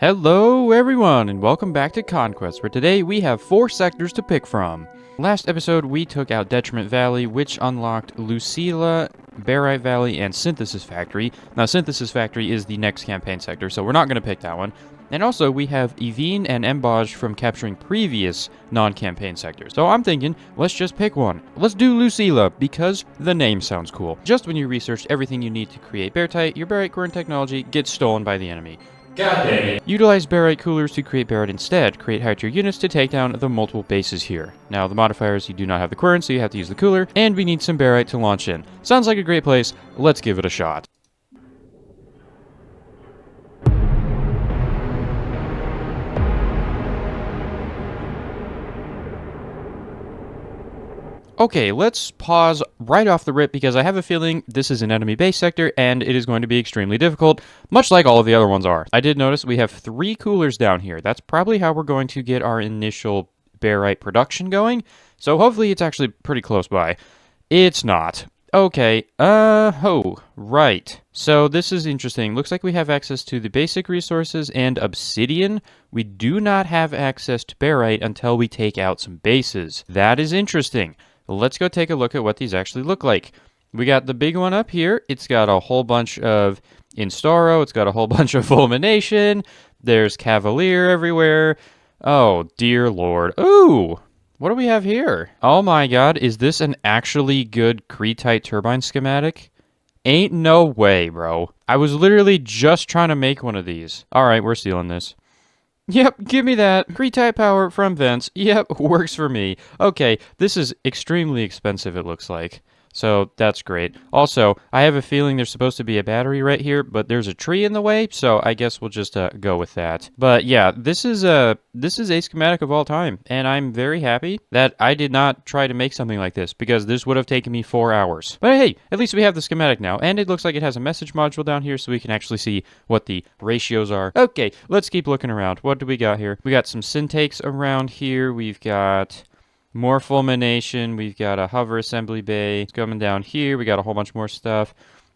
Hello everyone, and welcome back to Conquest, where today we have 4 sectors to pick from. Last episode, we took out Detriment Valley, which unlocked Lucila, Barite Valley, and Synthesis Factory. Now, Synthesis Factory is the next campaign sector, so we're not going to pick that one. And also, we have Evine and Embauge from capturing previous non-campaign sectors. So I'm thinking, let's just pick one. Let's do Lucila, because the name sounds cool. Just when you researched everything you need to create Barite, your Barite core technology gets stolen by the enemy. God dang it. Utilize barite coolers to create barite instead. Create high tier units to take down the multiple bases here. Now, the modifiers, you do not have the current, so you have to use the cooler, and we need some barite to launch in. Sounds like a great place. Let's give it a shot. Okay, let's pause right off the rip because I have a feeling this is an enemy base sector and it is going to be extremely difficult, much like all of the other ones are. I did notice we have 3 coolers down here. That's probably how we're going to get our initial barite production going, so hopefully it's actually pretty close by. It's not. Okay, right. So this is interesting. Looks like we have access to the basic resources and obsidian. We do not have access to barite until we take out some bases. That is interesting. Let's go take a look at what these actually look like. We got the big one up here. It's got a whole bunch of Instaro. It's got a whole bunch of Fulmination. There's Cavalier everywhere. Oh, dear Lord. Ooh! What do we have here? Oh my god, is this an actually good Cretite turbine schematic? Ain't no way, bro. I was literally just trying to make one of these. Alright, we're stealing this. Yep, give me that. Cretite power from vents. Yep, works for me. Okay, this is extremely expensive, it looks like. So, that's great. Also, I have a feeling there's supposed to be a battery right here, but there's a tree in the way, so I guess we'll just go with that. But yeah, this is a schematic of all time, and I'm very happy that I did not try to make something like this, because this would have taken me 4 hours. But hey, at least we have the schematic now, and it looks like it has a message module down here, so we can actually see what the ratios are. Okay, let's keep looking around. What do we got here? We got some syntakes around here. We've got more fulmination. We've got a hover assembly bay. It's coming down here. We got a whole bunch more stuff.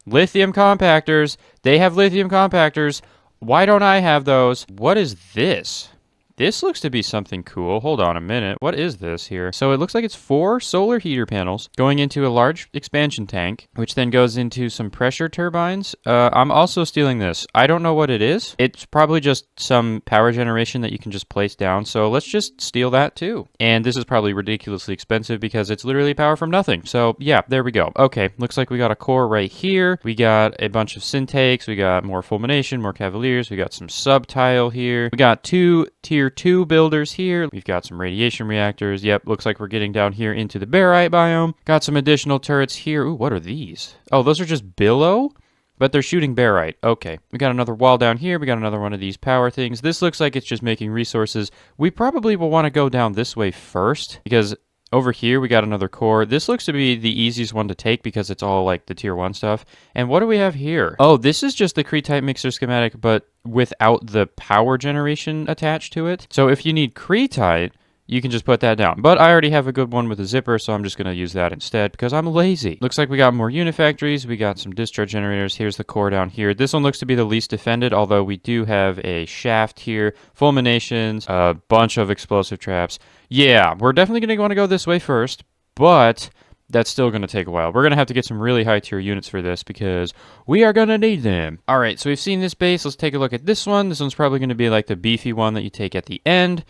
Lithium compactors. They have lithium compactors. Why don't I have those? What is this? This looks to be something cool. Hold on a minute. What is this here? So it looks like it's 4 solar heater panels going into a large expansion tank, which then goes into some pressure turbines. I'm also stealing this. I don't know what it is. It's probably just some power generation that you can just place down. So let's just steal that too. And this is probably ridiculously expensive because it's literally power from nothing. So yeah, there we go. Okay, looks like we got a core right here. We got a bunch of syntakes. We got more fulmination, more cavaliers. We got some subtile here. We got 2 tier 2 builders here. We've got some radiation reactors. Yep, looks like we're getting down here into the barite biome. Got some additional turrets here. Ooh, what are these? Oh, those are just billow? But they're shooting barite. Okay. We got another wall down here. We got another one of these power things. This looks like it's just making resources. We probably will want to go down this way first, because over here, we got another core. This looks to be the easiest one to take because it's all like the tier 1 stuff. And what do we have here? Oh, this is just the Cretite mixer schematic, but without the power generation attached to it. So if you need Cretite, you can just put that down. But I already have a good one with a zipper, so I'm just going to use that instead because I'm lazy. Looks like we got more unit factories. We got some discharge generators. Here's the core down here. This one looks to be the least defended, although we do have a shaft here, fulminations, a bunch of explosive traps. Yeah, we're definitely going to want to go this way first, but that's still going to take a while. We're going to have to get some really high tier units for this because we are going to need them. All right, so we've seen this base. Let's take a look at this one. This one's probably going to be like the beefy one that you take at the end.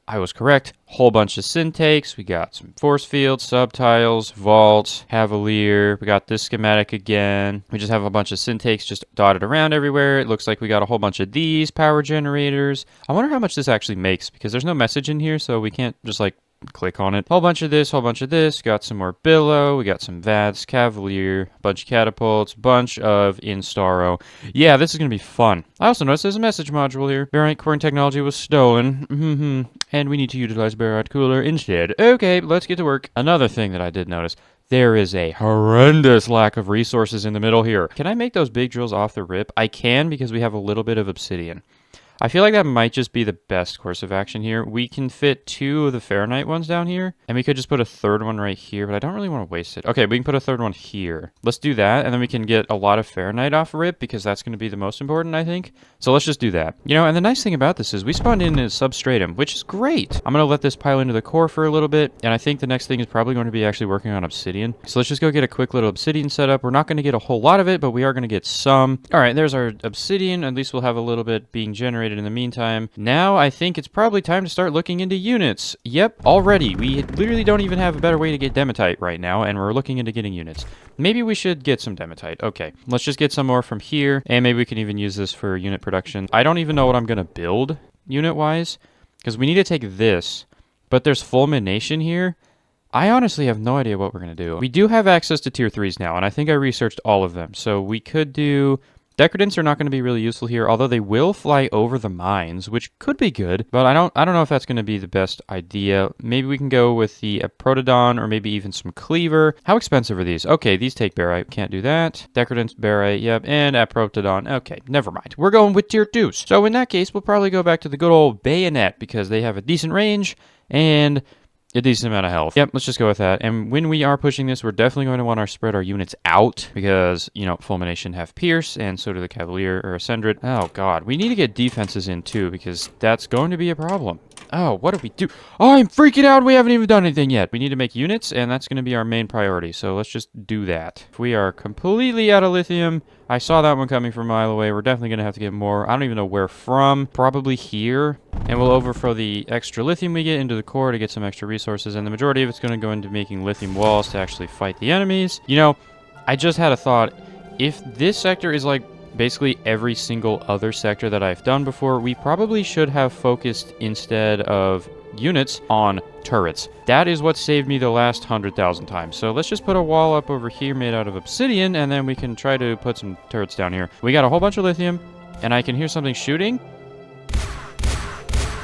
I was correct. Whole bunch of syntakes. We got some force fields, subtiles, vaults, cavalier. We got this schematic again. We just have a bunch of syntakes just dotted around everywhere. It looks like we got a whole bunch of these power generators. I wonder how much this actually makes because there's no message in here, so we can't just like click on it. Whole bunch of this, whole bunch of this. Got some more billow. We got some vats, cavalier, bunch of catapults, bunch of instaro. Yeah, this is going to be fun. I also noticed there's a message module here. Barite core technology was stolen. And we need to utilize barite cooler instead. Okay, let's get to work. Another thing that I did notice. There is a horrendous lack of resources in the middle here. Can I make those big drills off the rip? I can because we have a little bit of obsidian. I feel like that might just be the best course of action here. We can fit 2 of the Fahrenheit ones down here, and we could just put a third one right here, but I don't really want to waste it. Okay, we can put a third one here. Let's do that, and then we can get a lot of Fahrenheit off RIP, because that's going to be the most important, I think. So let's just do that. You know, and the nice thing about this is we spawned in a substratum, which is great. I'm going to let this pile into the core for a little bit, and I think the next thing is probably going to be actually working on obsidian. So let's just go get a quick little obsidian setup. We're not going to get a whole lot of it, but we are going to get some. All right, there's our obsidian. At least we'll have a little bit being generated in the meantime. Now I think it's probably time to start looking into units. Yep, already. We literally don't even have a better way to get dematite right now, and we're looking into getting units. Maybe we should get some dematite. Okay, let's just get some more from here, and maybe we can even use this for unit production. I don't even know what I'm going to build unit-wise, because we need to take this, but there's fulmination here. I honestly have no idea what we're going to do. We do have access to tier 3s now, and I think I researched all of them. So we could do... Decadents are not going to be really useful here, although they will fly over the mines, which could be good, but I don't know if that's going to be the best idea. Maybe we can go with the Protodon, or maybe even some Cleaver. How expensive are these? Okay, these take barite. Can't do that. Decadents, barite, yep, and Protodon. Okay, never mind. We're going with tier 2s. So in that case, we'll probably go back to the good old bayonet, because they have a decent range, and... a decent amount of health. Yep, let's just go with that. And when we are pushing this, we're definitely going to want to spread our units out because, you know, Fulmination have Pierce, and so do the Cavalier or Ascendant. Oh, God. We need to get defenses in, too, because that's going to be a problem. Oh, what do we do? Oh, I'm freaking out. We haven't even done anything yet. We need to make units, and that's going to be our main priority. So let's just do that. If we are completely out of lithium, I saw that one coming from a mile away. We're definitely going to have to get more. I don't even know where from. Probably here. And we'll overthrow the extra lithium we get into the core to get some extra resources. And the majority of it's going to go into making lithium walls to actually fight the enemies. You know, I just had a thought. If this sector is like basically every single other sector that I've done before, we probably should have focused instead of units on turrets. That is what saved me the last 100,000 times. So let's just put a wall up over here made out of obsidian, and then we can try to put some turrets down here. We got a whole bunch of lithium, and I can hear something shooting.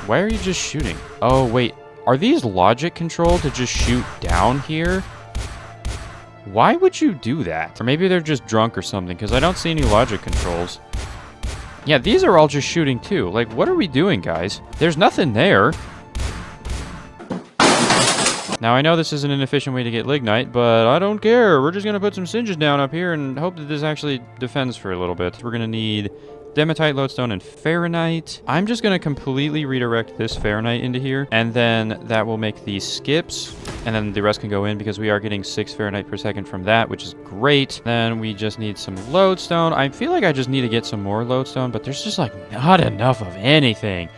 Why are you just shooting? Oh, wait. Are these logic controlled to just shoot down here? Why would you do that? Or maybe they're just drunk or something, because I don't see any logic controls. Yeah, these are all just shooting too. Like, what are we doing, guys? There's nothing there. Now, I know this is an inefficient way to get lignite, but I don't care. We're just going to put some singes down up here and hope that this actually defends for a little bit. We're going to need Dematite, Lodestone, and Fahrenheit. I'm just going to completely redirect this Fahrenheit into here, and then that will make these skips, and then the rest can go in because we are getting 6 Fahrenheit per second from that, which is great. Then we just need some Lodestone. I feel like I just need to get some more Lodestone, but there's just like not enough of anything.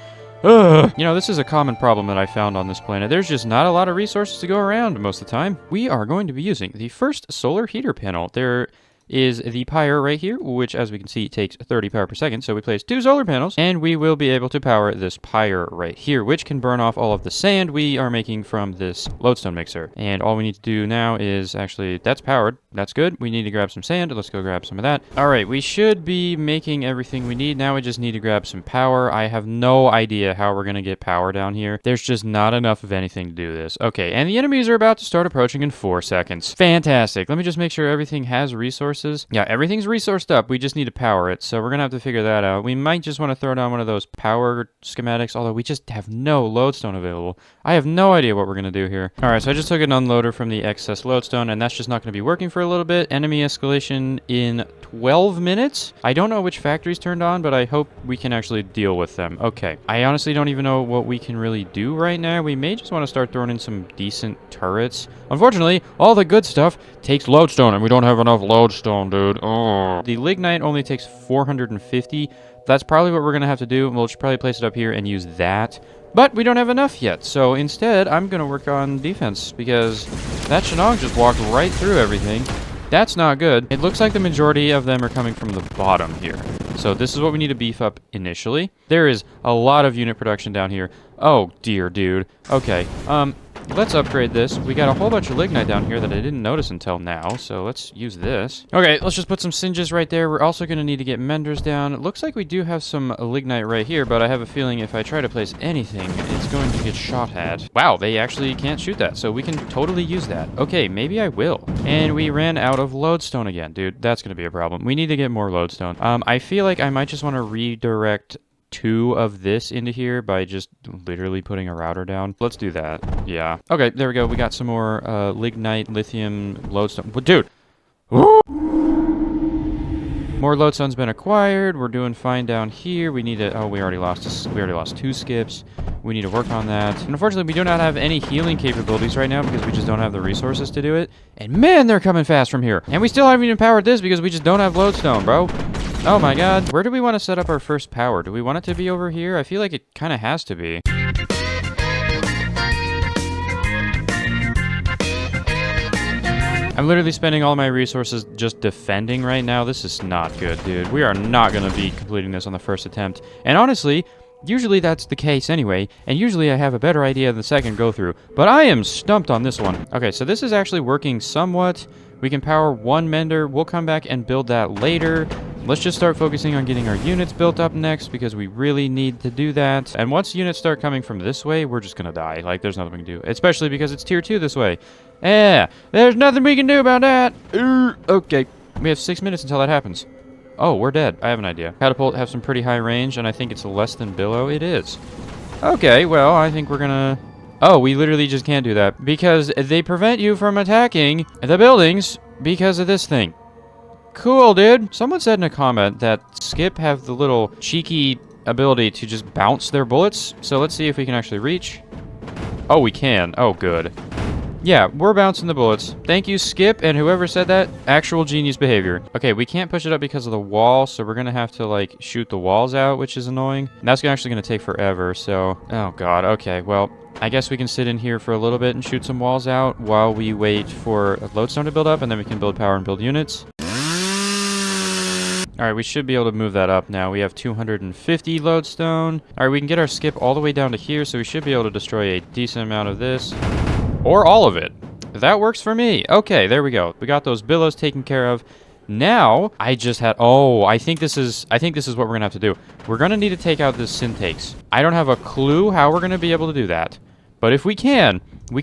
Ugh. You know, this is a common problem that I found on this planet. There's just not a lot of resources to go around most of the time. We are going to be using the first solar heater panel. There is the pyre right here, which, as we can see, takes 30 power per second. So we place 2 solar panels, and we will be able to power this pyre right here, which can burn off all of the sand we are making from this lodestone mixer. And all we need to do now is actually, that's powered. That's good. We need to grab some sand. Let's go grab some of that. All right, we should be making everything we need. Now we just need to grab some power. I have no idea how we're going to get power down here. There's just not enough of anything to do this. Okay, and the enemies are about to start approaching in 4 seconds. Fantastic. Let me just make sure everything has resources. Yeah, everything's resourced up. We just need to power it, so we're going to have to figure that out. We might just want to throw down one of those power schematics, although we just have no lodestone available. I have no idea what we're going to do here. All right, so I just took an unloader from the excess lodestone, and that's just not going to be working for a little bit. Enemy escalation in 12 minutes? I don't know which factories turned on, but I hope we can actually deal with them. Okay. I honestly don't even know what we can really do right now. We may just want to start throwing in some decent turrets. Unfortunately, all the good stuff takes lodestone, and we don't have enough lodestone, dude. Oh. The lignite only takes 450. That's probably what we're going to have to do. We'll just probably place it up here and use that. But we don't have enough yet, so instead, I'm going to work on defense, because that Shenong just walked right through everything. That's not good. It looks like the majority of them are coming from the bottom here. So this is what we need to beef up initially. There is a lot of unit production down here. Oh, dear, dude. Okay, let's upgrade this. We got a whole bunch of lignite down here that I didn't notice until now, so let's use this. Okay, let's just put some singes right there. We're also going to need to get menders down. It looks like we do have some lignite right here, but I have a feeling if I try to place anything, it's going to get shot at. Wow, they actually can't shoot that, so we can totally use that. Okay, maybe I will. And we ran out of lodestone again, dude. That's going to be a problem. We need to get more lodestone. I feel like I might just want to redirect 2 of this into here by just literally putting a router down. Let's do that. Yeah. Okay, there we go. We got some more lignite, lithium, lodestone. But dude! More lodestone's been acquired. We're doing fine down here. We need to... Oh, we already lost 2 skips. We need to work on that. And unfortunately, we do not have any healing capabilities right now because we just don't have the resources to do it. And man, they're coming fast from here. And we still haven't even powered this because we just don't have lodestone, bro. Oh my god. Where do we want to set up our first power? Do we want it to be over here? I feel like it kind of has to be. I'm literally spending all my resources just defending right now. This is not good, dude. We are not going to be completing this on the first attempt. And honestly, usually that's the case anyway, and usually I have a better idea the second go through. But I am stumped on this one. Okay, so this is actually working somewhat. We can power 1 mender. We'll come back and build that later. Let's just start focusing on getting our units built up next because we really need to do that. And once units start coming from this way, we're just going to die. Like, there's nothing we can do. Especially because it's tier 2 this way. Yeah, there's nothing we can do about that. Okay, we have 6 minutes until that happens. Oh, we're dead. I have an idea. Catapult have some pretty high range, and I think it's less than billow. It is. Okay, well, I think we're going to... Oh, we literally just can't do that because they prevent you from attacking the buildings because of this thing. Cool, dude. Someone said in a comment that Skip have the little cheeky ability to just bounce their bullets. So let's see if we can actually reach. Oh, we can. Oh, good. Yeah, we're bouncing the bullets. Thank you, Skip, and whoever said that, actual genius behavior. Okay, we can't push it up because of the wall, so we're gonna have to, like, shoot the walls out, which is annoying. And that's actually gonna take forever, so... Oh, God. Okay, well, I guess we can sit in here for a little bit and shoot some walls out while we wait for a lodestone to build up, and then we can build power and build units. Alright, we should be able to move that up now. We have 250 lodestone. Alright, we can get our skip all the way down to here, so we should be able to destroy a decent amount of this. Or all of it. That works for me. Okay, there we go. We got those billows taken care of. Now, I just had... Oh, I think this is what we're going to have to do. We're going to need to take out this syntakes. I don't have a clue how we're going to be able to do that. But if we can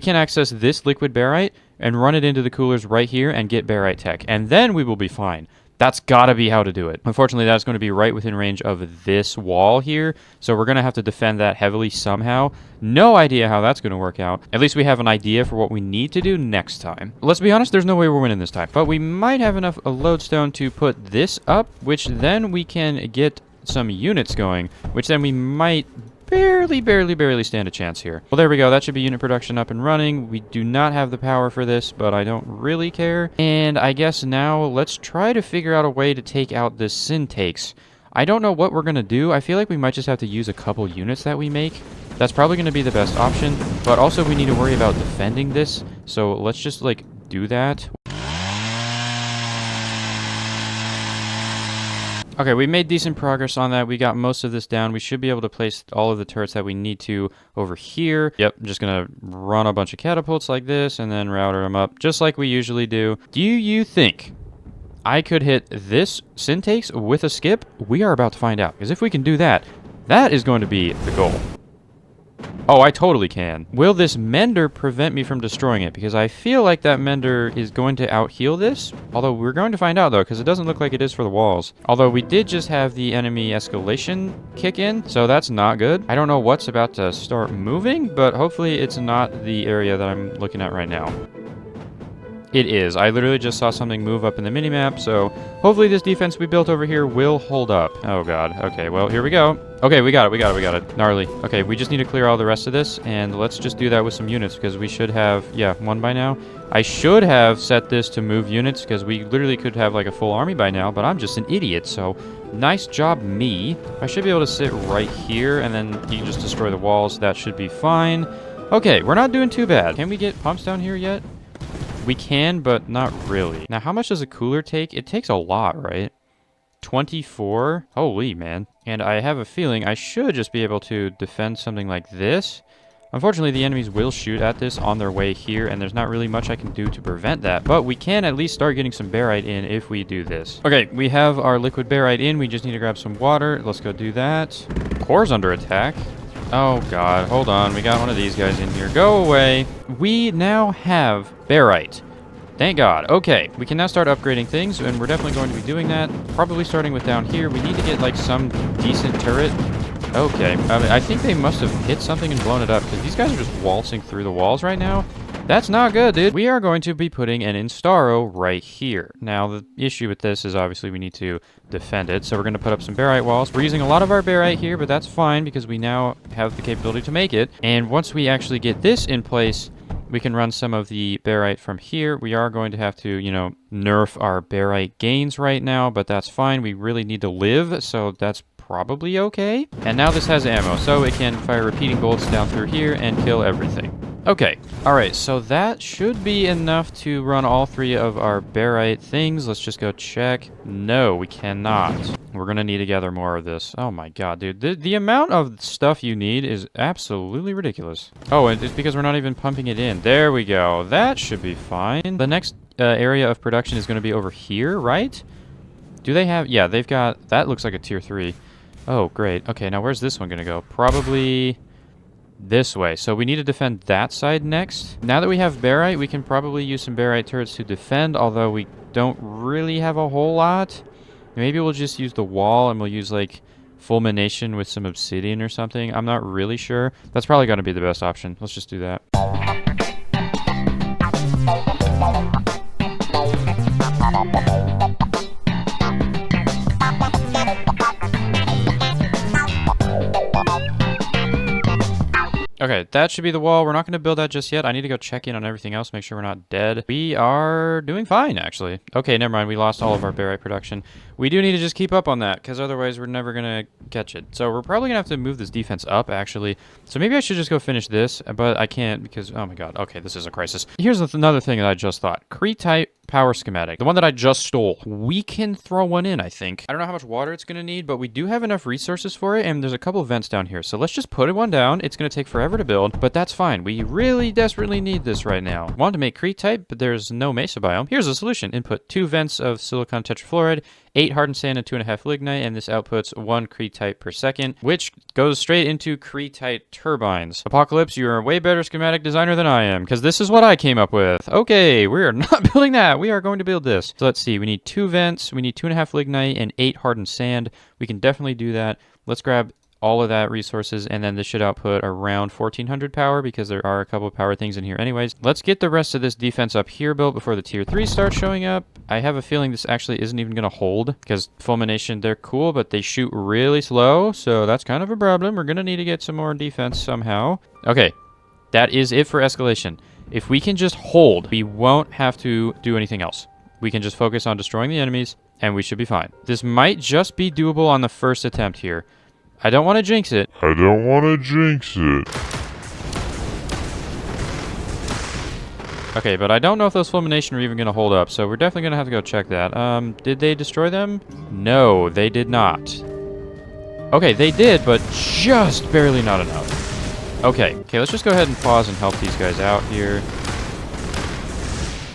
access this liquid barite and run it into the coolers right here and get barite tech. And then we will be fine. That's gotta be how to do it. Unfortunately, that's going to be right within range of this wall here, so we're going to have to defend that heavily somehow. No idea how that's going to work out. At least we have an idea for what we need to do next time. Let's be honest, there's no way we're winning this time, but we might have enough lodestone to put this up, which then we can get some units going, which then we might barely stand a chance here. Well, there we go. That should be unit production up and running. We do not have the power for this, but I don't really care. And I guess now let's try to figure out a way to take out this syntakes. I don't know what we're going to do. I feel like we might just have to use a couple units that we make. That's probably going to be the best option, but also we need to worry about defending this. So let's just, like, do that. Okay, we made decent progress on that. We got most of this down. We should be able to place all of the turrets that we need to over here. Yep, I'm just going to run a bunch of catapults like this and then router them up just like we usually do. Do you think I could hit this syntakes with a skip? We are about to find out, because if we can do that, that is going to be the goal. Oh, I totally can. Will this mender prevent me from destroying it? Because I feel like that mender is going to out-heal this. Although we're going to find out, though, because it doesn't look like it is for the walls. Although we did just have the enemy escalation kick in, so that's not good. I don't know what's about to start moving, but hopefully it's not the area that I'm looking at right now. It is. I literally just saw something move up in the minimap, so hopefully this defense we built over here will hold up. Oh, God. Okay, well, here we go. Okay, we got it. Gnarly. Okay, we just need to clear all the rest of this, and let's just do that with some units, because we should have, yeah, 1 by now. I should have set this to move units, because we literally could have, like, a full army by now, but I'm just an idiot, so nice job, me. I should be able to sit right here, and then you can just destroy the walls. That should be fine. Okay, we're not doing too bad. Can we get pumps down here yet? We can, but not really. Now, how much does a cooler take? It takes a lot, right? 24? Holy, man. And I have a feeling I should just be able to defend something like this. Unfortunately, the enemies will shoot at this on their way here, and there's not really much I can do to prevent that. But we can at least start getting some barite in if we do this. Okay, we have our liquid barite in. We just need to grab some water. Let's go do that. Core's under attack. Oh, God. Hold on. We got one of these guys in here. Go away. We now have barite. Thank God. Okay. We can now start upgrading things, and we're definitely going to be doing that. Probably starting with down here. We need to get, like, some decent turret. Okay, I think they must have hit something and blown it up, because these guys are just waltzing through the walls right now. That's not good, dude. We are going to be putting an Instaro right here. Now, the issue with this is obviously we need to defend it, so we're going to put up some barite walls. We're using a lot of our barite here, but that's fine, because we now have the capability to make it. And once we actually get this in place, we can run some of the barite from here. We are going to have to, you know, nerf our barite gains right now, but that's fine. We really need to live, so that's probably okay. And now this has ammo, so it can fire repeating bolts down through here and kill everything. Okay, alright, so that should be enough to run all 3 of our barite things. Let's just go check. No, we cannot. We're gonna need to gather more of this. Oh my god, dude. The amount of stuff you need is absolutely ridiculous. Oh, and it's because we're not even pumping it in. There we go. That should be fine. The next area of production is gonna be over here, right? Do they have... Yeah, they've got... That looks like a tier 3. Oh, great. Okay, now where's this one gonna go? Probably this way. So we need to defend that side next. Now that we have barite, we can probably use some barite turrets to defend, although we don't really have a whole lot. Maybe we'll just use the wall and we'll use like fulmination with some obsidian or something. I'm not really sure. That's probably going to be the best option. Let's just do that. Okay, that should be the wall. We're not going to build that just yet. I need to go check in on everything else, make sure we're not dead. We are doing fine, actually. Okay, never mind. We lost all of our barite production. We do need to just keep up on that, because otherwise we're never going to catch it. So we're probably going to have to move this defense up, actually. So maybe I should just go finish this, but I can't because, oh my god. Okay, this is a crisis. Here's another thing that I just thought. Crete-type power schematic. The one that I just stole. We can throw one in, I think. I don't know how much water it's going to need, but we do have enough resources for it, and there's a couple of vents down here. So let's just put one down. It's going to take forever to build, but that's fine. We really desperately need this right now. I wanted to make Crete type, but there's no mesa biome. Here's a solution. Input 2 vents of silicon tetrafluoride, 8 hardened sand, and 2.5 lignite, and this outputs 1 Crete type per second, which goes straight into Crete type turbines. Apocalypse, you're a way better schematic designer than I am, because this is what I came up with. Okay, we're not building that. We are going to build this. So let's see. We need 2 vents, we need 2.5 lignite, and 8 hardened sand. We can definitely do that. Let's grab all of that resources, and then this should output around 1400 power, because there are a couple of power things in here anyways. Let's get the rest of this defense up here built before the tier 3 starts showing up. I have a feeling this actually isn't even going to hold, because fulmination, they're cool, but they shoot really slow, so that's kind of a problem. We're going to need to get some more defense somehow. Okay, that is it for escalation. If we can just hold, we won't have to do anything else. We can just focus on destroying the enemies, and we should be fine. This might just be doable on the first attempt here. I don't want to jinx it. Okay, but I don't know if those fulmination are even going to hold up, so we're definitely going to have to go check that. Did they destroy them? No, they did not. Okay, they did, but just barely not enough. Okay, let's just go ahead and pause and help these guys out here.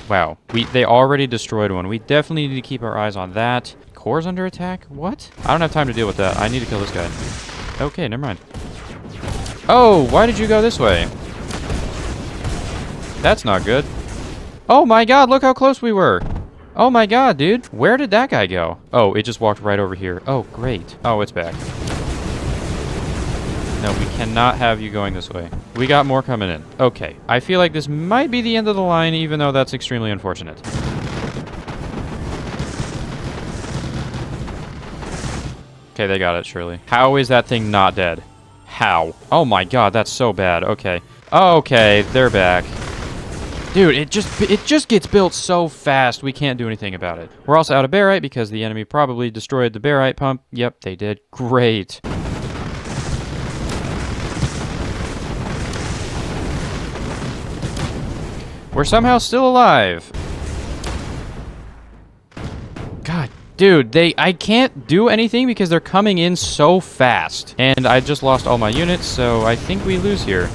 Wow, they already destroyed one. We definitely need to keep our eyes on that. Core's under attack? What? I don't have time to deal with that. I need to kill this guy. Okay, never mind. Oh, why did you go this way? That's not good. Oh my god, look how close we were. Oh my god, dude. Where did that guy go? Oh, it just walked right over here. Oh, great. Oh, it's back. No, we cannot have you going this way. We got more coming in. Okay, I feel like this might be the end of the line, even though that's extremely unfortunate. Okay, they got it, surely. How is that thing not dead? How? Oh my god, that's so bad. Okay. Okay, they're back. Dude, it just gets built so fast, we can't do anything about it. We're also out of barite because the enemy probably destroyed the barite pump. Yep, they did. Great. We're somehow still alive. God, dude, I can't do anything because they're coming in so fast. And I just lost all my units, so I think we lose here.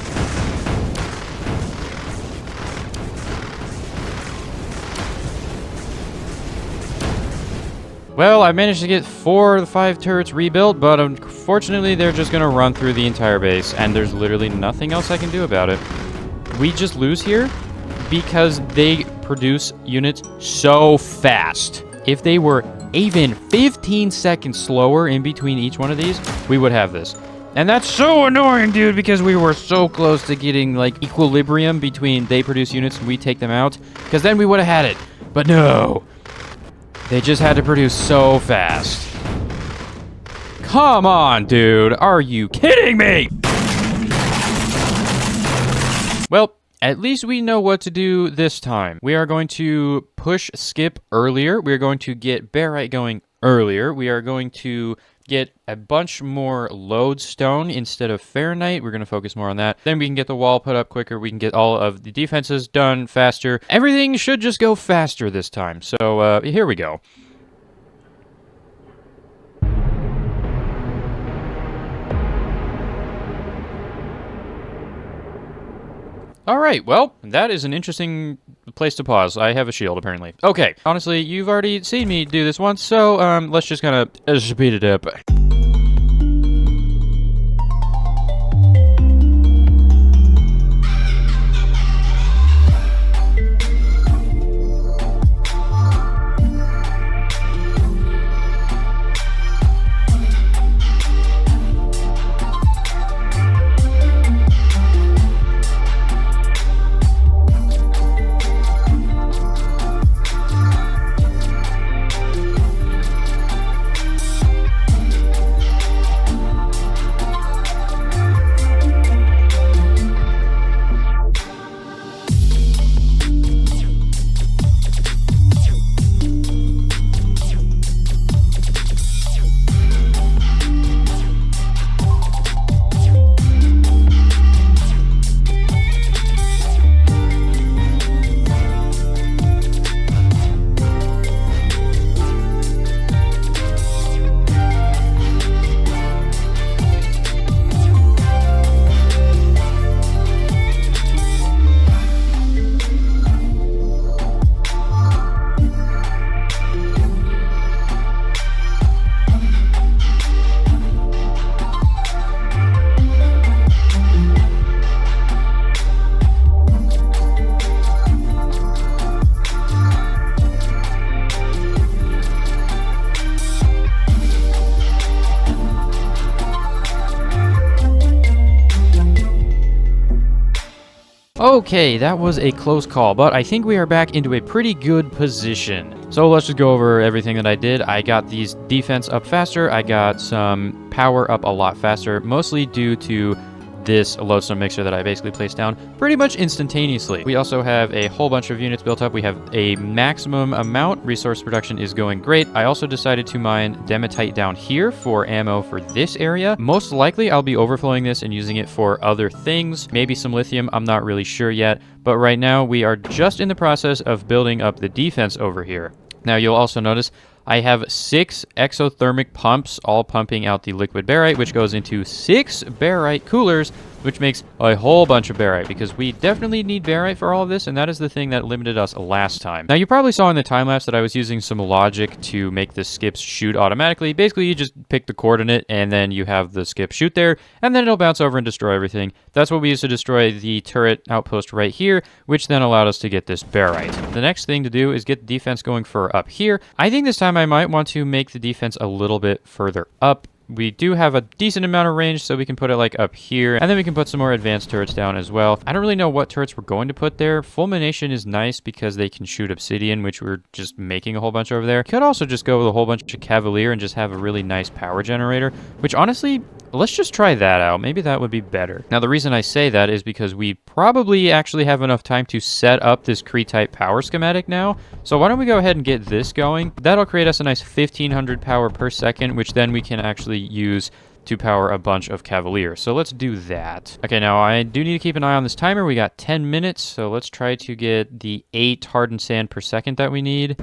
Well, I managed to get 4 of the 5 turrets rebuilt, but unfortunately they're just going to run through the entire base, and there's literally nothing else I can do about it. We just lose here because they produce units so fast. If they were even 15 seconds slower in between each one of these, we would have this. And that's so annoying, dude, because we were so close to getting, like, equilibrium between they produce units and we take them out. Because then we would have had it. But no. They just had to produce so fast. Come on, dude. Are you kidding me? Well, at least we know what to do this time. We are going to push skip earlier. We are going to get barite going earlier. We are going to get a bunch more lodestone instead of Fahrenheit. We're going to focus more on that. Then we can get the wall put up quicker. We can get all of the defenses done faster. Everything should just go faster this time. So here we go. All right, well, that is an interesting place to pause. I have a shield, apparently. Okay, honestly, you've already seen me do this once, so let's just kind of speed it up. Okay, that was a close call, but I think we are back into a pretty good position. So let's just go over everything that I did. I got these defense up faster. I got some power up a lot faster, mostly due to this lodestone mixer that I basically placed down pretty much instantaneously. We also have a whole bunch of units built up. We have a maximum amount. Resource production is going great. I also decided to mine dematite down here for ammo for this area. Most likely I'll be overflowing this and using it for other things. Maybe some lithium. I'm not really sure yet. But right now we are just in the process of building up the defense over here. Now you'll also notice I have 6 exothermic pumps, all pumping out the liquid barite, which goes into 6 barite coolers, which makes a whole bunch of barite, because we definitely need barite for all of this, and that is the thing that limited us last time. Now, you probably saw in the time-lapse that I was using some logic to make the skips shoot automatically. Basically, you just pick the coordinate, and then you have the skip shoot there, and then it'll bounce over and destroy everything. That's what we used to destroy the turret outpost right here, which then allowed us to get this barite. The next thing to do is get the defense going for up here. I think this time I might want to make the defense a little bit further up. We do have a decent amount of range, so we can put it like up here, and then we can put some more advanced turrets down as well. I don't really know what turrets we're going to put there. Fulmination is nice because they can shoot obsidian, which we're just making a whole bunch over there. Could also just go with a whole bunch of cavalier and just have a really nice power generator, which honestly, let's just try that out. Maybe that would be better. Now, the reason I say that is because we probably actually have enough time to set up this Cree-type power schematic now. So why don't we go ahead and get this going? That'll create us a nice 1500 power per second, which then we can actually use to power a bunch of cavalier. So let's do that. Okay, now I do need to keep an eye on this timer. We got 10 minutes, so let's try to get the 8 hardened sand per second that we need.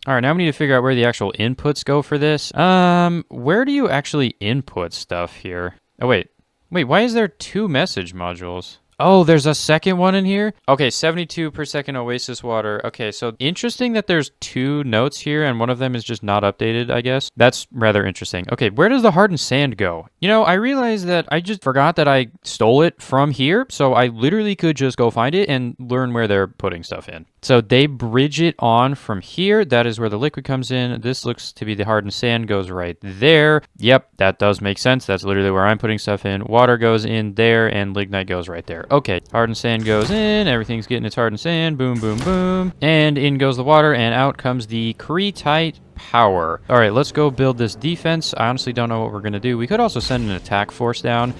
All right, now we need to figure out where the actual inputs go for this. Where do you actually input stuff here? Oh, wait, why is there 2 message modules? Oh, there's a second one in here? Okay, 72 per second oasis water. Okay, so interesting that there's two notes here and one of them is just not updated, I guess. That's rather interesting. Okay, where does the hardened sand go? You know, I realized that I just forgot that I stole it from here, so I literally could just go find it and learn where they're putting stuff in. So they bridge it on from here. That is where the liquid comes in. This looks to be the hardened sand goes right there. Yep, that does make sense. That's literally where I'm putting stuff in. Water goes in there and lignite goes right there. Okay, hardened sand goes in. Everything's getting its hardened sand. Boom, boom, boom. And in goes the water and out comes the Creatite power. All right, let's go build this defense. I honestly don't know what we're going to do. We could also send an attack force down.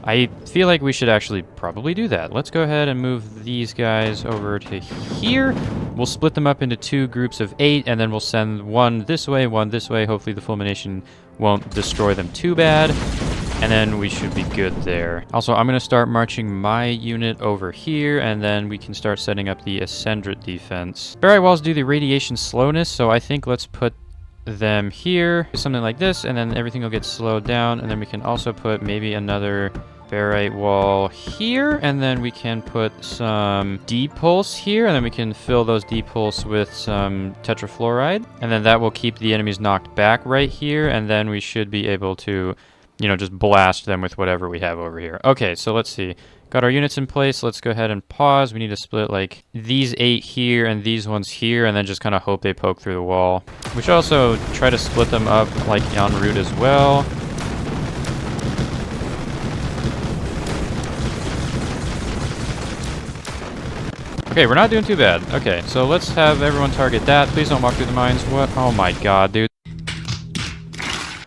I feel like we should actually probably do that. Let's go ahead and move these guys over to here. We'll split them up into two groups of 8, and then we'll send one this way, one this way. Hopefully the fulmination won't destroy them too bad, and then we should be good there. Also, I'm going to start marching my unit over here, and then we can start setting up the Ascendant defense. Barite walls do the radiation slowness, so I think let's put them here. Something like this, and then everything will get slowed down, and then we can also put maybe another barite wall here, and then we can put some D-pulse here, and then we can fill those D-pulse with some tetrafluoride, and then that will keep the enemies knocked back right here, and then we should be able to, you know, just blast them with whatever we have over here. Okay, so let's see. Got our units in place. Let's go ahead and pause. We need to split like these 8 here and these ones here, and then just kind of hope they poke through the wall. We should also try to split them up like en route as well. Okay, we're not doing too bad. Okay, so let's have everyone target that. Please don't walk through the mines. What? Oh my god, dude.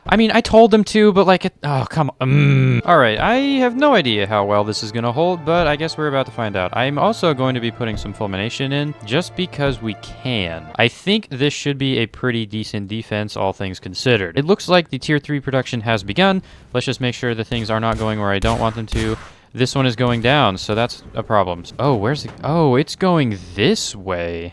I mean, I told them to, but like, oh, come on. Alright, I have no idea how well this is going to hold, but I guess we're about to find out. I'm also going to be putting some fulmination in, just because we can. I think this should be a pretty decent defense, all things considered. It looks like the tier 3 production has begun. Let's just make sure the things are not going where I don't want them to. This one is going down, so that's a problem. Oh, where's it? Oh, it's going this way.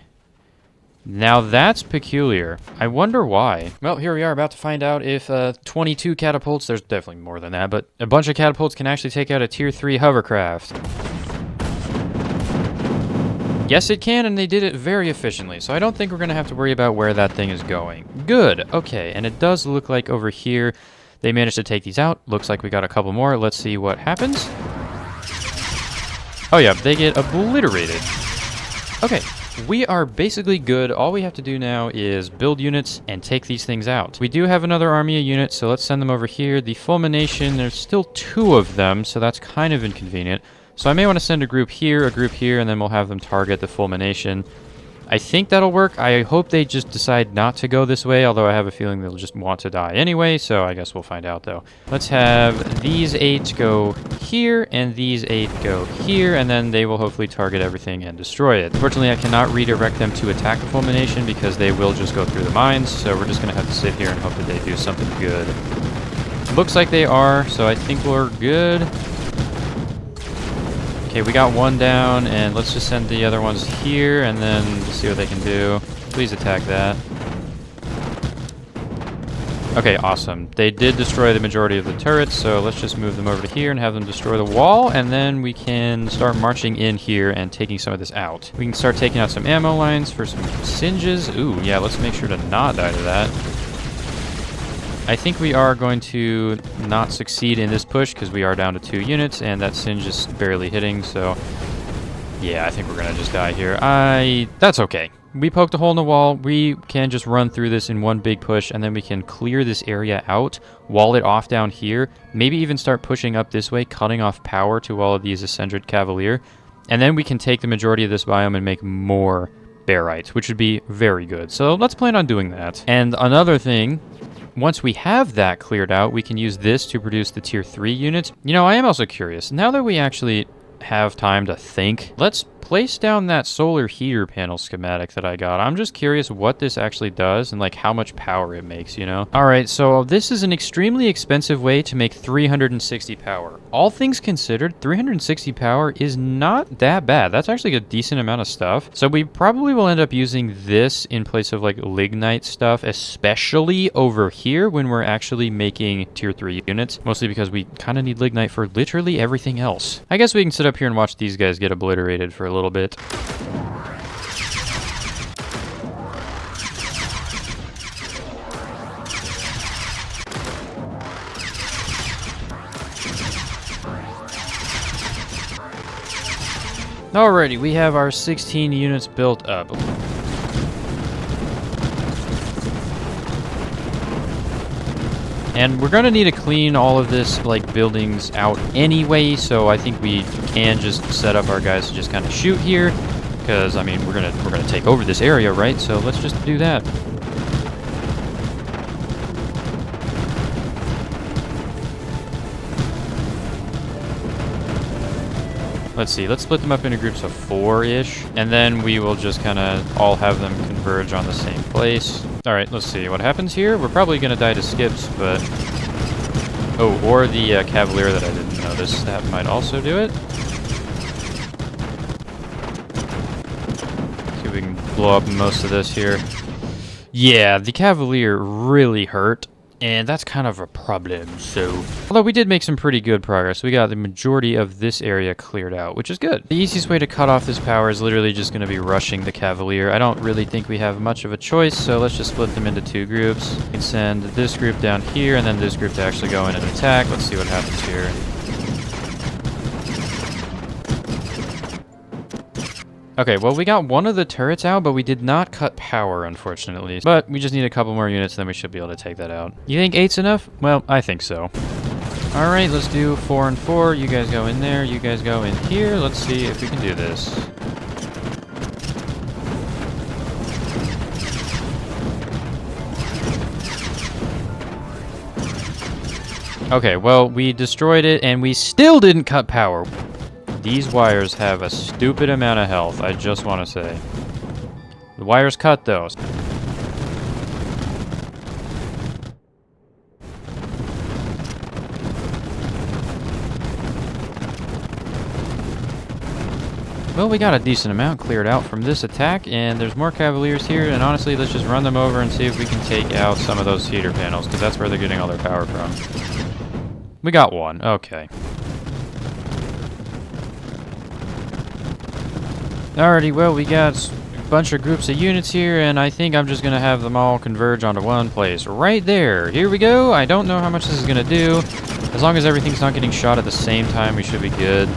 Now that's peculiar. I wonder why. Well, here we are about to find out if 22 catapults, there's definitely more than that, but a bunch of catapults can actually take out a tier 3 hovercraft. Yes, it can, and they did it very efficiently, so I don't think we're going to have to worry about where that thing is going. Good. Okay, and it does look like over here they managed to take these out. Looks like we got a couple more. Let's see what happens. Oh yeah, they get obliterated. Okay, we are basically good. All we have to do now is build units and take these things out. We do have another army of units, so let's send them over here. The fulmination, there's still 2 of them, so that's kind of inconvenient. So I may want to send a group here, and then we'll have them target the fulmination. I think that'll work. I hope they just decide not to go this way, although I have a feeling they'll just want to die anyway, so I guess we'll find out, though. Let's have these 8 go here, and these 8 go here, and then they will hopefully target everything and destroy it. Unfortunately, I cannot redirect them to attack the fulmination because they will just go through the mines, so we're just going to have to sit here and hope that they do something good. Looks like they are, so I think we're good. Okay, we got one down, and let's just send the other ones here, and then see what they can do. Please attack that. Okay, awesome. They did destroy the majority of the turrets, so let's just move them over to here and have them destroy the wall, and then we can start marching in here and taking some of this out. We can start taking out some ammo lines for some singes. Ooh, yeah, let's make sure to not die to that. I think we are going to not succeed in this push because we are down to 2 units and that singe is barely hitting, so yeah, I think we're gonna just die here. That's okay. We poked a hole in the wall. We can just run through this in one big push, and then we can clear this area out, wall it off down here, maybe even start pushing up this way, cutting off power to all of these Ascendant Cavalier, and then we can take the majority of this biome and make more barite, which would be very good. So let's plan on doing that. And another thing, once we have that cleared out, we can use this to produce the tier 3 units. You know, I am also curious. Now that we actually have time to think, let's place down that solar heater panel schematic that I got. I'm just curious what this actually does and like how much power it makes, you know? All right, so this is an extremely expensive way to make 360 power. All things considered, 360 power is not that bad. That's actually a decent amount of stuff. So we probably will end up using this in place of like lignite stuff, especially over here when we're actually making tier 3 units, mostly because we kind of need lignite for literally everything else. I guess we can sit up here and watch these guys get obliterated for a little bit. Alrighty, we have our 16 units built up. And we're gonna need to clean all of this, like, buildings out anyway, so I think we can just set up our guys to just kind of shoot here, because, I mean, we're gonna take over this area, right? So let's just do that. Let's see, let's split them up into groups of 4-ish, and then we will just kind of all have them converge on the same place. Alright, let's see what happens here. We're probably going to die to skips, but... Oh, or the Cavalier that I didn't notice. That might also do it. See if we can blow up most of this here. Yeah, the Cavalier really hurt. And that's kind of a problem, so... Although we did make some pretty good progress. We got the majority of this area cleared out, which is good. The easiest way to cut off this power is literally just going to be rushing the Cavalier. I don't really think we have much of a choice, so let's just split them into 2 groups. We can send this group down here, and then this group to actually go in and attack. Let's see what happens here. Okay, well, we got one of the turrets out, but we did not cut power, unfortunately. But we just need a couple more units, then we should be able to take that out. You think 8's enough? Well, I think so. All right, let's do 4 and 4. You guys go in there. You guys go in here. Let's see if we can do this. Okay, well, we destroyed it, and we still didn't cut power. These wires have a stupid amount of health, I just want to say. The wires cut, though. Well, we got a decent amount cleared out from this attack, and there's more Cavaliers here, and honestly, let's just run them over and see if we can take out some of those heater panels, because that's where they're getting all their power from. We got one, okay. Alrighty, well, we got a bunch of groups of units here, and I think I'm just going to have them all converge onto one place. Right there. Here we go. I don't know how much this is going to do. As long as everything's not getting shot at the same time, we should be good.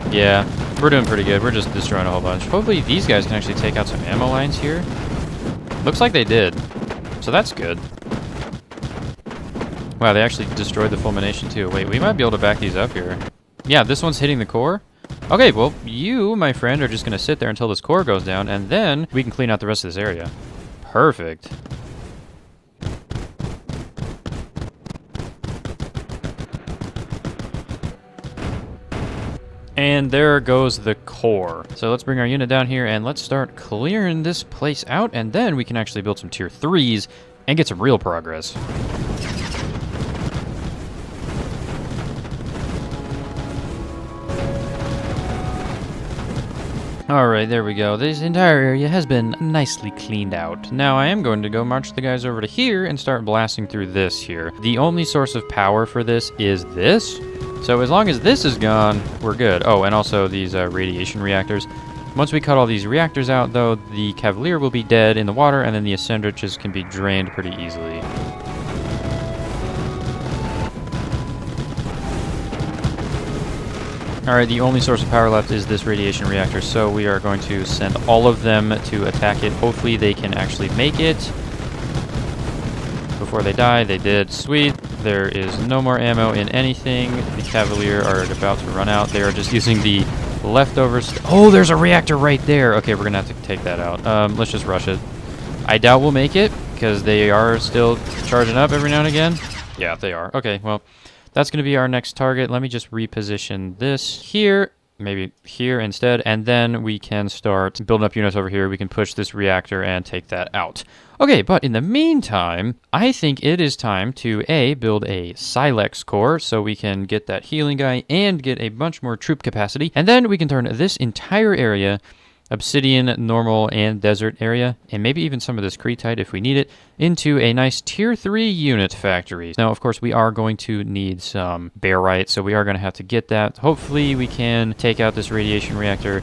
Yeah, we're doing pretty good. We're just destroying a whole bunch. Hopefully these guys can actually take out some ammo lines here. Looks like they did. So that's good. Wow, they actually destroyed the fulmination too. Wait, we might be able to back these up here. Yeah, this one's hitting the core. Okay, well, you, my friend, are just going to sit there until this core goes down, and then we can clean out the rest of this area. Perfect. And there goes the core. So let's bring our unit down here, and let's start clearing this place out, and then we can actually build some tier 3s and get some real progress. Alright, there we go. This entire area has been nicely cleaned out. Now I am going to go march the guys over to here and start blasting through this here. The only source of power for this is this. So as long as this is gone, we're good. Oh, and also these radiation reactors. Once we cut all these reactors out, though, the Cavalier will be dead in the water, and then the Ascendages can be drained pretty easily. Alright, the only source of power left is this radiation reactor, so we are going to send all of them to attack it. Hopefully they can actually make it before they die. They did. Sweet. There is no more ammo in anything. The Cavalier are about to run out. They are just using the leftovers. Oh, there's a reactor right there. Okay, we're going to have to take that out. Let's just rush it. I doubt we'll make it, because they are still charging up every now and again. Yeah, they are. Okay, well... that's going to be our next target. Let me just reposition this here. maybe here instead, and then we can start building up units over here. We can push this reactor and take that out. Okay, but in the meantime, I think it is time to build a Silex core so we can get that healing guy and get a bunch more troop capacity, and then we can turn this entire area, obsidian, normal, and desert area, and maybe even some of this Cretite if we need it, into a nice tier 3 unit factory. Now, of course, we are going to need some barite, so we are going to have to get that. Hopefully, we can take out this radiation reactor.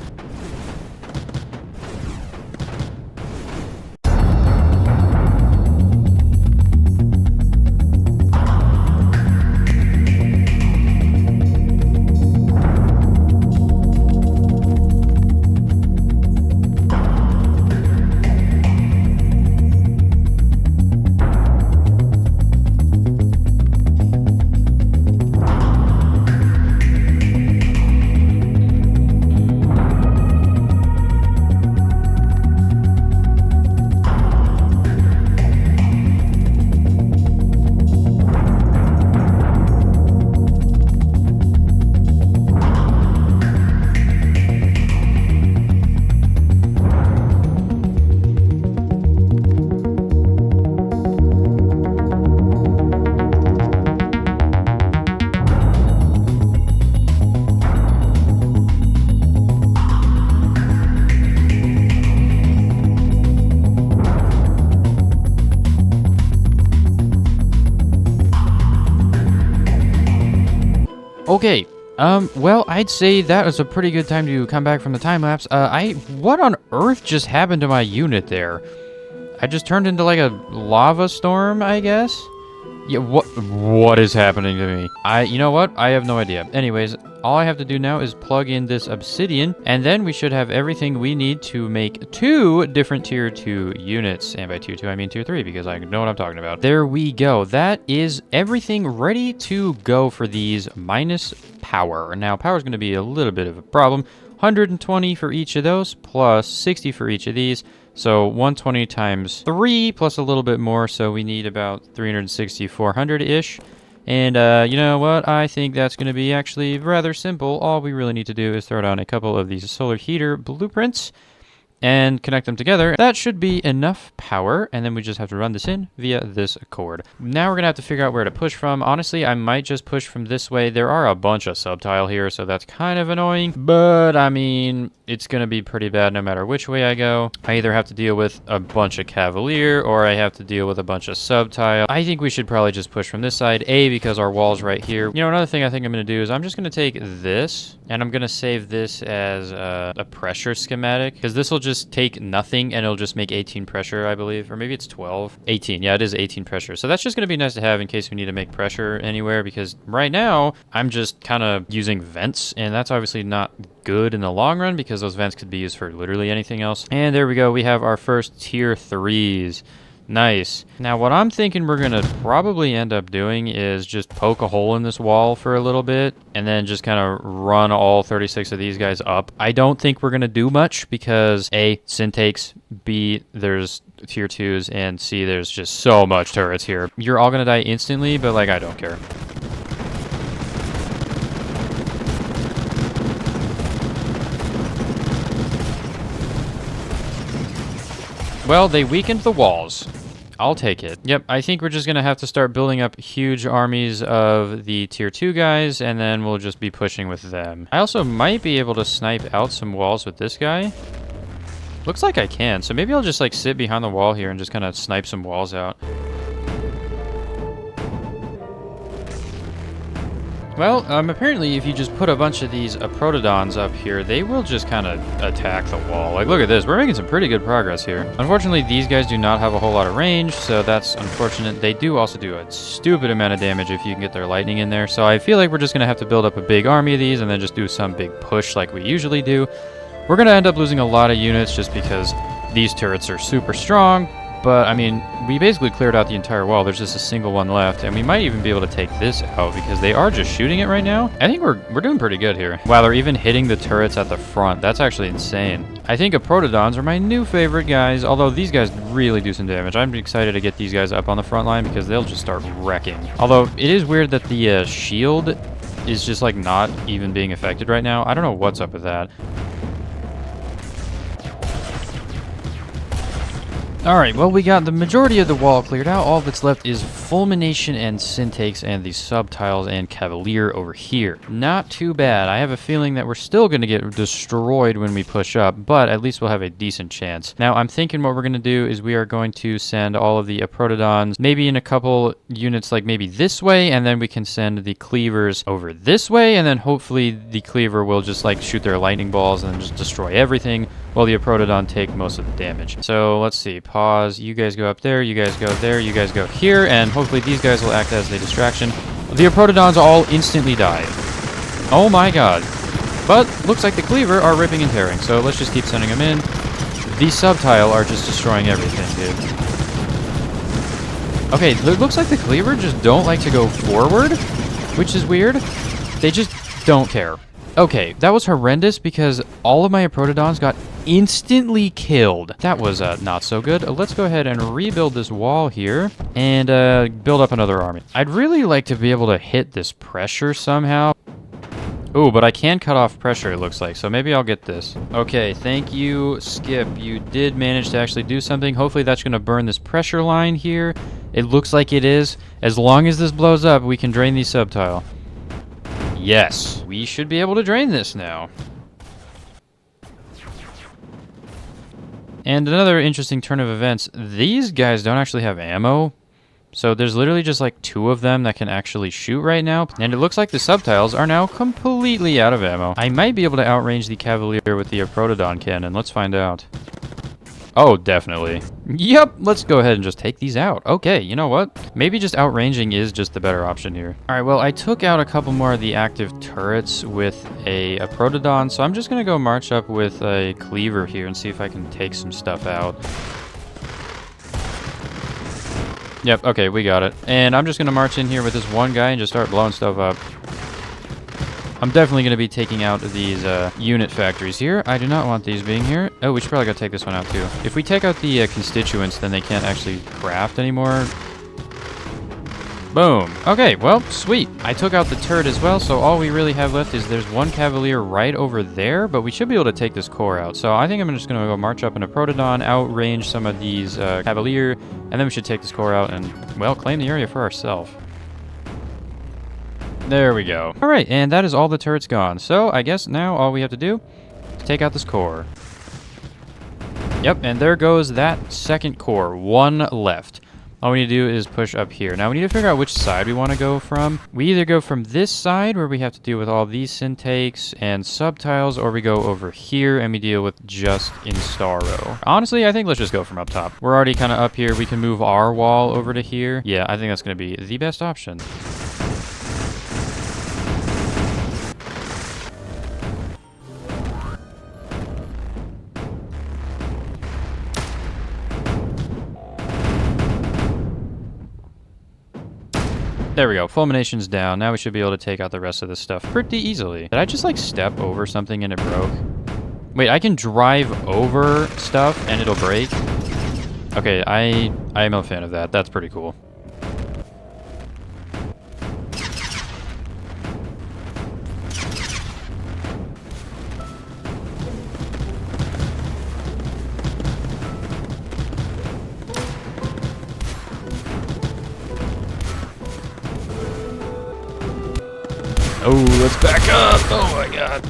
Okay, well, I'd say that was a pretty good time to come back from the time lapse. What on earth just happened to my unit there? I just turned into like a lava storm, I guess? Yeah, what is happening to me? You know what? I have no idea. Anyways, all I have to do now is plug in this obsidian, and then we should have everything we need to make 2 different tier 2 units. And by tier 2, I mean tier 3, because I know what I'm talking about. There we go. That is everything ready to go for these minus power. Now, power is going to be a little bit of a problem. 120 for each of those, plus 60 for each of these. So 120 times 3 plus a little bit more, so we need about 360, 400-ish. And you know what? I think that's going to be actually rather simple. All we really need to do is throw down a couple of these solar heater blueprints and connect them together. That should be enough power, and then we just have to run this in via this cord. Now we're gonna have to figure out where to push from. Honestly, I might just push from this way. There are a bunch of subtile here, so that's kind of annoying, but I mean, it's gonna be pretty bad no matter which way I go. I either have to deal with a bunch of cavalier, or I have to deal with a bunch of subtile. I think we should probably just push from this side, because our wall's right here. You know, another thing I think I'm gonna do is I'm just gonna take this, and I'm gonna save this as a pressure schematic, because this will just take nothing and it'll just make 18 pressure, I believe, or maybe it's 12. 18, yeah, it is 18 pressure. So that's just going to be nice to have in case we need to make pressure anywhere, because right now I'm just kind of using vents, and that's obviously not good in the long run because those vents could be used for literally anything else. And there we go, we have our first tier 3s. Nice. Now what I'm thinking we're gonna probably end up doing is just poke a hole in this wall for a little bit and then just kind of run all 36 of these guys up. I don't think we're gonna do much because A, syntakes, B, there's tier 2s, and C, there's just so much turrets here. You're all gonna die instantly, but like, I don't care. Well, they weakened the walls. I'll take it. Yep, I think we're just going to have to start building up huge armies of the tier 2 guys, and then we'll just be pushing with them. I also might be able to snipe out some walls with this guy. Looks like I can, so maybe I'll just like sit behind the wall here and just kind of snipe some walls out. Well, apparently if you just put a bunch of these protodons up here, they will just kind of attack the wall. Like, look at this. We're making some pretty good progress here. Unfortunately, these guys do not have a whole lot of range, so that's unfortunate. They do also do a stupid amount of damage if you can get their lightning in there. So I feel like we're just going to have to build up a big army of these and then just do some big push like we usually do. We're going to end up losing a lot of units just because these turrets are super strong. But, I mean, we basically cleared out the entire wall. There's just a single one left. And we might even be able to take this out because they are just shooting it right now. I think we're doing pretty good here. Wow, they're even hitting the turrets at the front. That's actually insane. I think protodons are my new favorite guys, although these guys really do some damage. I'm excited to get these guys up on the front line because they'll just start wrecking. Although, it is weird that the shield is just like not even being affected right now. I don't know what's up with that. Alright, well, we got the majority of the wall cleared out. All that's left is Fulmination and Syntakes and the Subtiles and Cavalier over here. Not too bad. I have a feeling that we're still going to get destroyed when we push up, but at least we'll have a decent chance. Now, I'm thinking what we're going to do is we are going to send all of the Protodons maybe in a couple units, like maybe this way, and then we can send the Cleavers over this way, and then hopefully the Cleaver will just like shoot their lightning balls and just destroy everything, while the Protodon take most of the damage. So let's see. Pause. You guys go up there. You guys go there. You guys go here. And hopefully these guys will act as a distraction. The Protodons all instantly die. Oh my god. But looks like the Cleaver are ripping and tearing. So let's just keep sending them in. The Subtile are just destroying everything, dude. Okay, it looks like the Cleaver just don't like to go forward, which is weird. They just don't care. Okay, that was horrendous because all of my Protodons got instantly killed. That was not so good. Let's go ahead and rebuild this wall here and build up another army. I'd really like to be able to hit this pressure somehow. Ooh, but I can cut off pressure, it looks like, so maybe I'll get this. Okay, thank you, Skip. You did manage to actually do something. Hopefully that's going to burn this pressure line here. It looks like it is. As long as this blows up, we can drain the Subtile. Yes, we should be able to drain this now. And another interesting turn of events, these guys don't actually have ammo. So there's literally just like 2 of them that can actually shoot right now. And it looks like the Subtiles are now completely out of ammo. I might be able to outrange the Cavalier with the Protodon cannon. Let's find out. Oh, definitely. Yep, let's go ahead and just take these out. Okay, you know what? Maybe just outranging is just the better option here. All right, well, I took out a couple more of the active turrets with a Protodon, so I'm just going to go march up with a Cleaver here and see if I can take some stuff out. Yep, okay, we got it. And I'm just going to march in here with this one guy and just start blowing stuff up. I'm definitely going to be taking out these unit factories here. I do not want these being here. Oh, we should probably go take this one out too. If we take out the constituents, then they can't actually craft anymore. Boom. Okay, well, sweet. I took out the turret as well, so all we really have left is there's one Cavalier right over there, but we should be able to take this core out. So I think I'm just going to go march up in a Protodon, outrange some of these Cavalier, and then we should take this core out and, well, claim the area for ourselves. There we go. All right, and that is all the turrets gone. So I guess now all we have to do is take out this core. Yep, and there goes that second core. 1 left. All we need to do is push up here. Now we need to figure out which side we want to go from. We either go from this side where we have to deal with all these Syntakes and Subtiles, or we go over here and we deal with just Instaro. Honestly, I think let's just go from up top. We're already kind of up here. We can move our wall over to here. Yeah, I think that's going to be the best option. There we go. Fulmination's down. Now we should be able to take out the rest of this stuff pretty easily. Did I just like step over something and it broke? Wait, I can drive over stuff and it'll break? Okay, I am a fan of that. That's pretty cool. Oh, let's back up. Oh my god.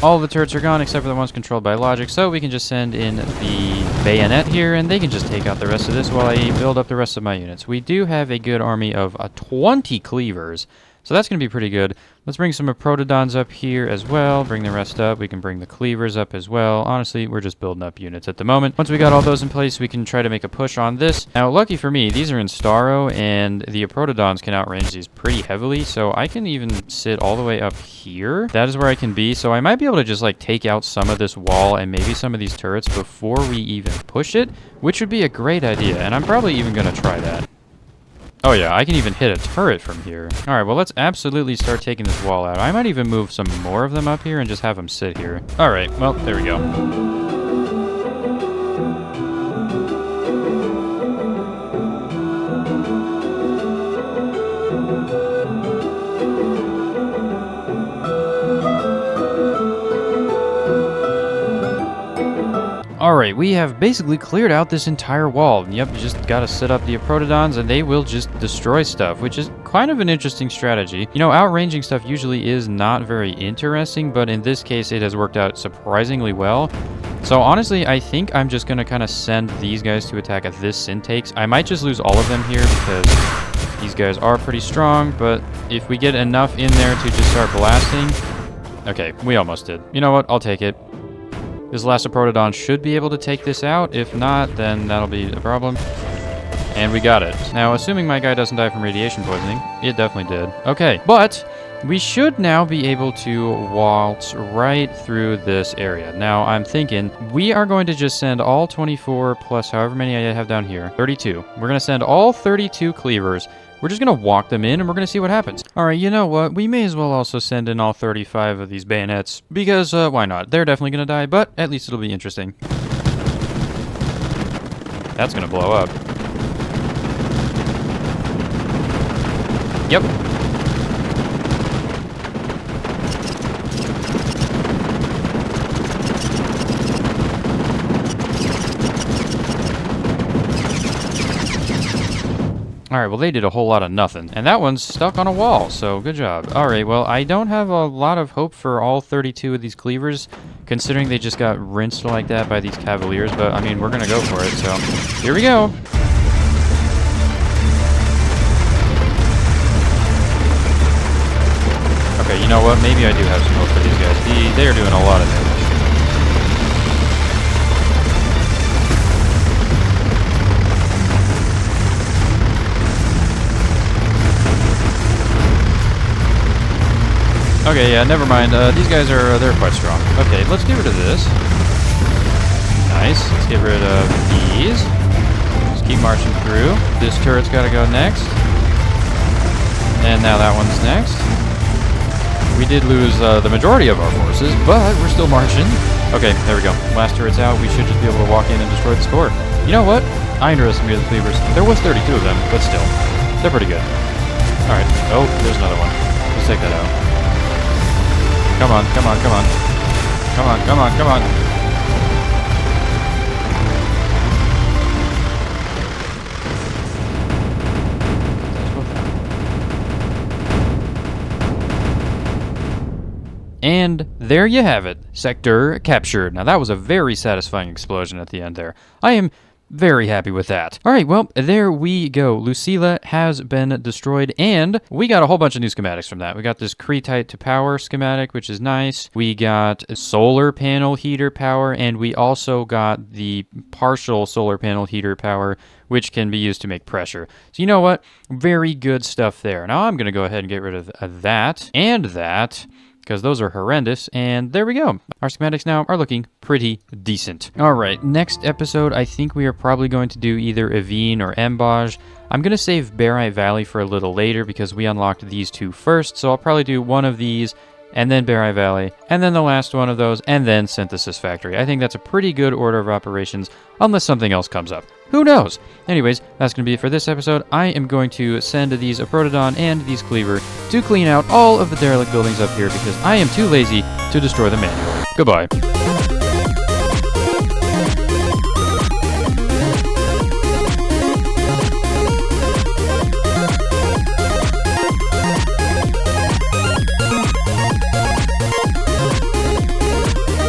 All the turrets are gone except for the ones controlled by logic, so we can just send in the bayonet here and they can just take out the rest of this while I build up the rest of my units. We do have a good army of 20 cleavers, so that's going to be pretty good. Let's bring some Protodons up here as well. Bring the rest up. We can bring the cleavers up as well. Honestly, we're just building up units at the moment. Once we got all those in place, we can try to make a push on this. Now, lucky for me, these are in Starro, and the Protodons can outrange these pretty heavily, so I can even sit all the way up here. That is where I can be, so I might be able to just like take out some of this wall and maybe some of these turrets before we even push it, which would be a great idea, and I'm probably even going to try that. Oh yeah, I can even hit a turret from here. Alright, well let's absolutely start taking this wall out. I might even move some more of them up here and just have them sit here. Alright, well, there we go. Alright, we have basically cleared out this entire wall. Yep, you just gotta set up the protodons and they will just destroy stuff, which is kind of an interesting strategy. You know, outranging stuff usually is not very interesting, but in this case it has worked out surprisingly well. So honestly, I think I'm just gonna kind of send these guys to attack at this Syntakes. I might just lose all of them here because these guys are pretty strong, but if we get enough in there to just start blasting... Okay, we almost did. You know what? I'll take it. This last protodon should be able to take this out. If not, then that'll be a problem. And we got it. Now, assuming my guy doesn't die from radiation poisoning, it definitely did. Okay, but we should now be able to waltz right through this area. Now, I'm thinking we are going to just send all 24 plus however many I have down here, 32. We're going to send all 32 cleavers. We're just going to walk them in and we're going to see what happens. All right, you know what? We may as well also send in all 35 of these bayonets because why not? They're definitely going to die, but at least it'll be interesting. That's going to blow up. Yep. Alright, well they did a whole lot of nothing. And that one's stuck on a wall, so good job. Alright, well I don't have a lot of hope for all 32 of these cleavers, considering they just got rinsed like that by these cavaliers, but I mean, we're gonna go for it, so here we go. Okay, you know what? Maybe I do have some hope for these guys. They are doing a lot of damage. Okay, yeah, never mind. These guys are, they're quite strong. Okay, let's get rid of this. Nice. Let's get rid of these. Just keep marching through. This turret's gotta go next. And now that one's next. We did lose the majority of our forces, but we're still marching. Okay, there we go. Last turret's out. We should just be able to walk in and destroy the score. You know what? I underestimated the cleavers. There was 32 of them, but still. They're pretty good. Alright. Oh, there's another one. Let's take that out. Come on, come on, come on. Come on, come on, come on. And there you have it. Sector captured. Now that was a very satisfying explosion at the end there. I am very happy with that. All right, well, there we go. Lucila has been destroyed, and we got a whole bunch of new schematics from that. We got this Cretite to power schematic, which is nice. We got solar panel heater power, and we also got the partial solar panel heater power, which can be used to make pressure. So you know what? Very good stuff there. Now I'm going to go ahead and get rid of that and that, because those are horrendous, and there we go. Our schematics now are looking pretty decent. All right, next episode, I think we are probably going to do either Evine or Embauge. I'm going to save Barite Valley for a little later because we unlocked these two first, so I'll probably do one of these, and then Barite Valley, and then the last one of those, and then Synthesis Factory. I think that's a pretty good order of operations, unless something else comes up. Who knows? Anyways, that's going to be it for this episode. I am going to send these Protodon and these Cleaver to clean out all of the derelict buildings up here because I am too lazy to destroy them manually. Goodbye.